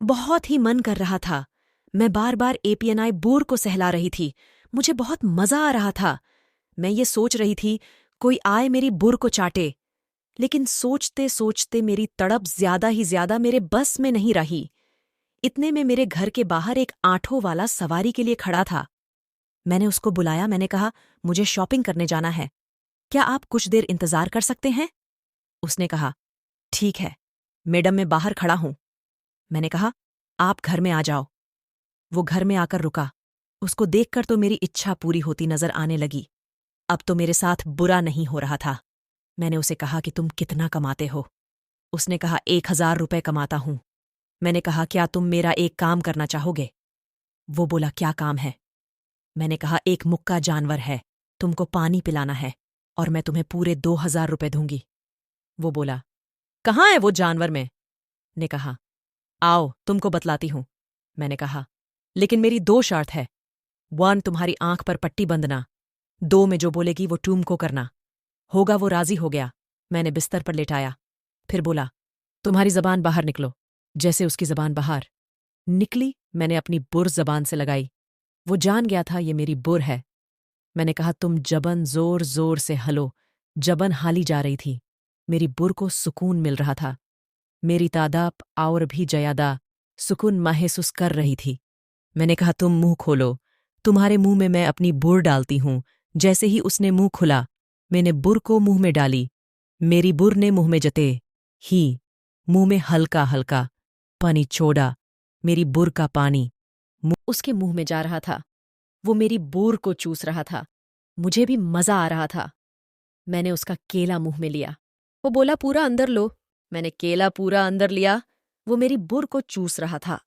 बहुत ही मन कर रहा था। मैं बार बार एपीएनआई बोर को सहला रही थी। मुझे बहुत मजा आ रहा था। मैं ये सोच रही थी कोई आए मेरी बुर को चाटे। लेकिन सोचते सोचते मेरी तड़प ज्यादा ही ज्यादा मेरे बस में नहीं रही। इतने में मेरे घर के बाहर एक आठों वाला सवारी के लिए खड़ा था। मैंने उसको बुलाया। मैंने कहा, मुझे शॉपिंग करने जाना है, क्या आप कुछ देर इंतजार कर सकते हैं? उसने कहा, ठीक है मैडम, मैं बाहर खड़ा हूं। मैंने कहा, आप घर में आ जाओ। वो घर में आकर रुका। उसको देखकर तो मेरी इच्छा पूरी होती नजर आने लगी। अब तो मेरे साथ बुरा नहीं हो रहा था। मैंने उसे कहा कि तुम कितना कमाते हो? उसने कहा, 1,000 रुपए कमाता हूं। मैंने कहा, क्या तुम मेरा एक काम करना चाहोगे? वो बोला, क्या काम है? मैंने कहा, एक मुक्का जानवर है, तुमको पानी पिलाना है और मैं तुम्हें पूरे 2,000 रुपए दूंगी। वो बोला, कहाँ है वो जानवर में? ने कहा, आओ तुमको बतलाती हूं। मैंने कहा, लेकिन मेरी 2 शर्त है। 1, तुम्हारी आंख पर पट्टी बंधना। 2, में जो बोलेगी वो टूम को करना। होगा? वो राजी हो गया। मैंने बिस्तर पर लेटाया। फिर बोला, तुम्हारी जबान बाहर निकलो। जैसे उसकी जबान बाहर निकली, मैंने अपनी बुर जबान से लगाई। वो जान गया था ये मेरी बुर है। मैंने कहा, तुम जबन जोर जोर से हलो। जबन हाली जा रही थी। मेरी बुर को सुकून मिल रहा था। मेरी तादाप और भी ज्यादा सुकून महसूस कर रही थी। मैंने कहा, तुम मुंह खोलो, तुम्हारे मुंह में मैं अपनी बुर डालती हूं। जैसे ही उसने मुंह खुला, मैंने बुर को मुंह में डाली। मेरी बुर ने मुंह में जते ही मुंह में हल्का हल्का पानी छोड़ा। मेरी बुर का पानी उसके मुंह में जा रहा था। वो मेरी बुर को चूस रहा था। मुझे भी मजा आ रहा था। मैंने उसका केला मुंह में लिया। वो बोला, पूरा अंदर लो। मैंने केला पूरा अंदर लिया। वो मेरी बुर को चूस रहा था।